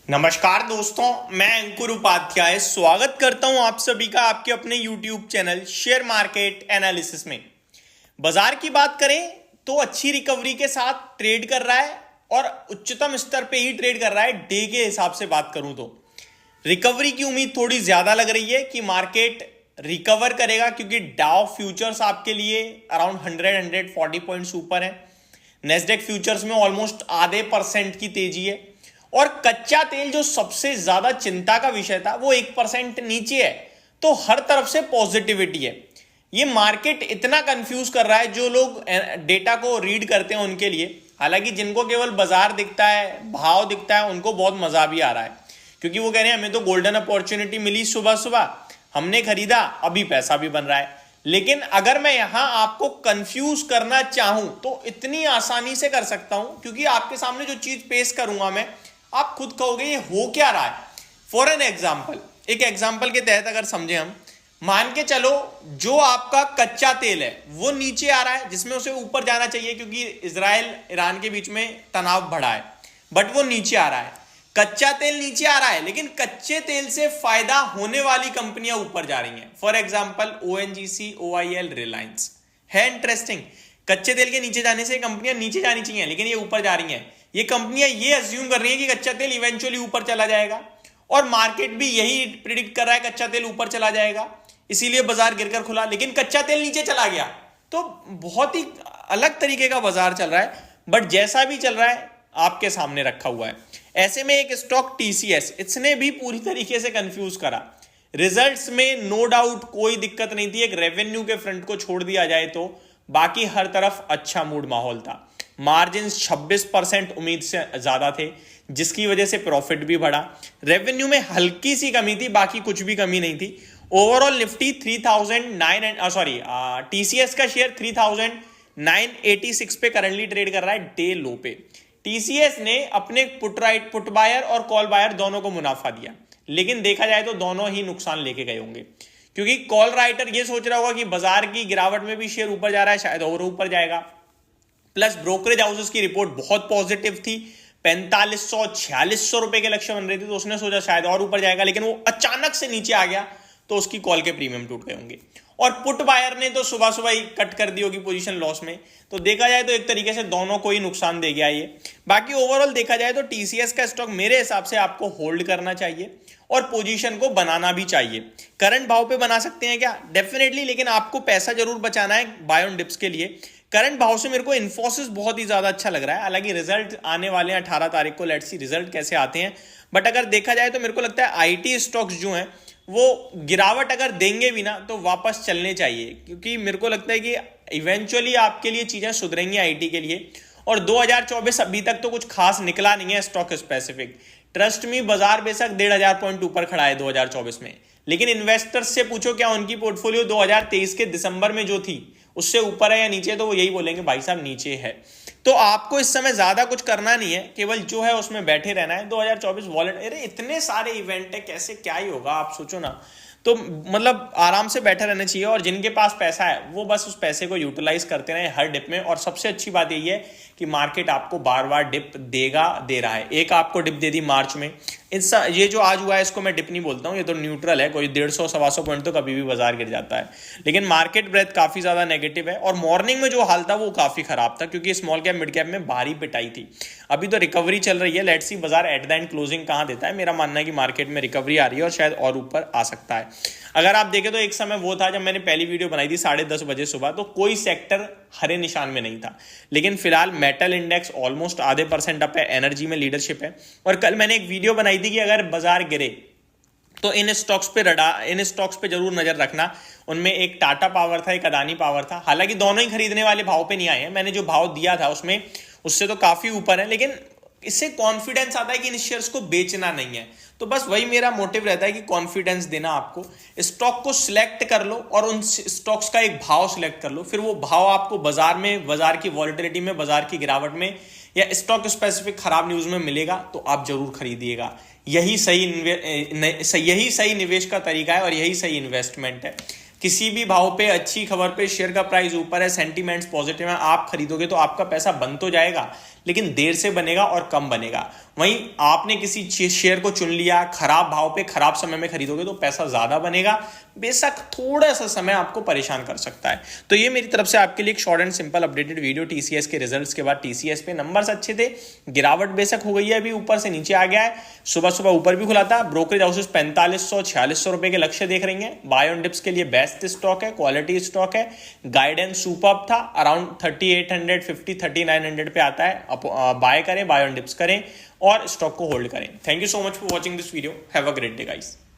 नमस्कार दोस्तों, मैं अंकुर उपाध्याय स्वागत करता हूं आप सभी का आपके अपने YouTube channel share market analysis में। बाजार की बात करें तो अच्छी रिकवरी के साथ ट्रेड कर रहा है और उच्चतम स्तर पे ही ट्रेड कर रहा है। डे के हिसाब से बात करूं तो रिकवरी की उम्मीद थोड़ी ज्यादा लग रही है कि मार्केट रिकवर करेगा, क्योंकि डाउ फ्यूचर्स आपके लिए अराउंड 140 पॉइंट्स ऊपर है। नेस्डेक फ्यूचर्स में ऑलमोस्ट आधे % की तेजी है और कच्चा तेल जो सबसे ज्यादा चिंता का विषय था वो 1% नीचे है। तो हर तरफ से पॉजिटिविटी है। ये मार्केट इतना कंफ्यूज कर रहा है जो लोग डेटा को रीड करते हैं उनके लिए। हालांकि जिनको केवल बाजार दिखता है, भाव दिखता है, उनको बहुत मजा भी आ रहा है, क्योंकि वो कह रहे हैं हमें तो गोल्डन अपॉर्चुनिटी मिली, सुबह सुबह हमने खरीदा, अभी पैसा भी बन रहा है। लेकिन अगर मैं यहां आपको कंफ्यूज करना चाहूं तो इतनी आसानी से कर सकता हूं, क्योंकि आपके सामने जो चीज पेश करूंगा मैं, आप खुद कहोगे ये हो क्या रहा है। फॉर एन एग्जाम्पल, एक एग्जाम्पल के तहत अगर समझे हम, मान के चलो जो आपका कच्चा तेल है वो नीचे आ रहा है, जिसमें उसे ऊपर जाना चाहिए क्योंकि इजराइल ईरान के बीच में तनाव बढ़ा है, बट वो नीचे आ रहा है। कच्चा तेल नीचे आ रहा है, लेकिन कच्चे तेल से फायदा होने वाली कंपनियां ऊपर जा रही हैं। For example ONGC, OIL, Reliance है। इंटरेस्टिंग, कच्चे तेल के नीचे जाने से कंपनियां नीचे जानी चाहिए, लेकिन ये ऊपर जा रही हैं। ये कंपनियां ये अज्यूम कर रही हैं कि कच्चा तेल इवेंचुअली ऊपर चला जाएगा, और मार्केट भी यही प्रिडिक्ट कर रहा है कच्चा तेल ऊपर चला जाएगा, इसीलिए बाजार गिरकर खुला। लेकिन कच्चा तेल नीचे चला गया, तो बहुत ही अलग तरीके का बाजार चल रहा है। बट जैसा भी चल रहा है आपके सामने रखा हुआ है। ऐसे में एक स्टॉक TCS, इसने भी पूरी तरीके से कंफ्यूज करा। रिजल्ट्स में नो डाउट कोई दिक्कत नहीं थी, एक रेवेन्यू के फ्रंट को छोड़ दिया जाए तो बाकी हर तरफ अच्छा मूड माहौल था। मार्जिन 26% उम्मीद से ज्यादा थे, जिसकी वजह से प्रॉफिट भी बढ़ा। रेवेन्यू में हल्की सी कमी थी, बाकी कुछ भी कमी नहीं थी। ओवरऑल निफ्टी 3009 TCS का शेयर 3986 पे करंटली ट्रेड कर रहा है, डे लो पे। TCS ने अपने पुट बायर और कॉल बायर दोनों को मुनाफा दिया, लेकिन देखा जाए तो दोनों ही नुकसान लेके गए होंगे, क्योंकि कॉल राइटर ये सोच रहा होगा कि बाजार की गिरावट में भी शेयर ऊपर जा रहा है, शायद और ऊपर जाएगा। प्लस ब्रोकरेज हाउसेस की रिपोर्ट बहुत पॉजिटिव थी, 4500-4600 रुपए के लक्ष्य बन रहे थे, तो उसने सोचा शायद और ऊपर जाएगा, लेकिन वो अचानक से नीचे आ गया, तो उसकी कॉल के प्रीमियम टूट गए होंगे। और पुट बायर ने तो सुबह सुबह ही कट कर दी होगी पोजीशन लॉस में। तो देखा जाए तो एक तरीके से दोनों को ही नुकसान दे गया ये। बाकी ओवरऑल देखा जाए तो TCS का स्टॉक मेरे हिसाब से आपको होल्ड करना चाहिए और पोजीशन को बनाना भी चाहिए। करंट भाव पे बना सकते हैं क्या? डेफिनेटली, लेकिन आपको पैसा जरूर बचाना है बाय ऑन डिप्स के लिए। करंट भाव से मेरे को इन्फोसिस बहुत ही ज्यादा अच्छा लग रहा है। हालांकि रिजल्ट आने वाले हैं 18 तारीख को, लेट्स सी रिजल्ट कैसे आते हैं। बट अगर देखा जाए तो मेरे को लगता है IT स्टॉक्स जो हैं वो गिरावट अगर देंगे भी ना तो वापस चलने चाहिए, क्योंकि मेरे को लगता है कि इवेंचुअली आपके लिए चीजें सुधरेंगी IT के लिए। और 2024 अभी तक तो कुछ खास निकला नहीं है स्टॉक स्पेसिफिक। ट्रस्ट में बाजार बेशक 1500 पॉइंट ऊपर खड़ा है 2024 में, लेकिन इन्वेस्टर्स से पूछो क्या उनकी पोर्टफोलियो 2023 के दिसंबर में जो थी उससे ऊपर है या नीचे, तो वो यही बोलेंगे भाई साहब नीचे है। तो आपको इस समय ज्यादा कुछ करना नहीं है, केवल जो है उसमें बैठे रहना है। 2024 वॉलेट, अरे इतने सारे इवेंट है, कैसे क्या ही होगा आप सोचो ना। तो मतलब आराम से बैठे रहना चाहिए, और जिनके पास पैसा है वो बस उस पैसे को यूटिलाइज करते रहे हर डिप में। और सबसे अच्छी बात यही है कि मार्केट आपको बार बार डिप देगा, दे रहा है। एक आपको डिप दे दी मार्च में, ये जो आज हुआ है इसको मैं डिप नहीं बोलता हूँ, ये तो न्यूट्रल है। कोई 150-125 पॉइंट तो कभी भी बाजार गिर जाता है, लेकिन मार्केट ब्रेथ काफी ज्यादा नेगेटिव है। और मॉर्निंग में जो हाल था वो काफी खराब था, क्योंकि स्मॉल कैप मिड कैप में भारी पिटाई थी। अभी तो रिकवरी चल रही है, लेट्स सी बाजार एट द एंड क्लोजिंग कहां देता है। मेरा मानना है कि मार्केट में रिकवरी आ रही है और शायद और ऊपर आ सकता है। अगर आप देखें तो एक समय वो था जब मैंने पहली वीडियो बनाई थी 10:30 बजे सुबह, तो कोई सेक्टर हरे निशान में नहीं था। लेकिन फिलहाल मेटल इंडेक्स ऑलमोस्ट आधे % अप है, एनर्जी में लीडरशिप है। और कल मैंने एक वीडियो बनाई थी कि अगर बाजार गिरे तो इन स्टॉक्स पे जरूर नजर रखना। उनमें एक टाटा पावर था, एक अदानी पावर था। हालांकि दोनों ही खरीदने वाले भाव पे नहीं आए हैं, मैंने जो भाव दिया था उसमें उससे तो काफी ऊपर है, लेकिन इससे कॉन्फिडेंस आता है कि इन शेयर्स को बेचना नहीं है। तो बस वही मेरा मोटिव रहता है कि कॉन्फिडेंस देना आपको। स्टॉक को सिलेक्ट कर लो और उन स्टॉक्स का एक भाव सिलेक्ट कर लो, फिर वो भाव आपको बाजार में, बाजार की वॉलेटिलिटी में, बाजार की गिरावट में या स्टॉक स्पेसिफिक खराब न्यूज में मिलेगा तो आप जरूर खरीदिएगा। यही सही निवेश का तरीका है और यही सही इन्वेस्टमेंट है। किसी भी भाव पे, अच्छी खबर पे शेयर का प्राइस ऊपर है, सेंटीमेंट्स पॉजिटिव है, आप खरीदोगे तो आपका पैसा बन तो जाएगा, लेकिन देर से बनेगा और कम बनेगा। वहीं आपने किसी शेयर को चुन लिया, खराब भाव पे खराब समय में खरीदोगे तो पैसा ज्यादा बनेगा, बेशक थोड़ा सा समय आपको परेशान कर सकता है। तो ये मेरी तरफ से आपके लिए एक short and simple updated video TCS के रिजल्ट्स के बाद। टीसीएस पे नंबर्स अच्छे थे, गिरावट बेशक हो गई है, अभी ऊपर से नीचे आ गया है, सुबह सुबह ऊपर भी खुला था। ब्रोकरेज हाउसेस 4500-4600 रुपए के लक्ष्य देख रही हैं। बाय ऑन डिप्स के लिए बेस्ट स्टॉक है, क्वालिटी स्टॉक है, गाइडेंस सुपर्ब था, अराउंड 3850 3900 पे आता है। बाय करें, बाय ऑन डिप्स करें और स्टॉक को होल्ड करें। Thank you so much for watching this video. Have a great day guys.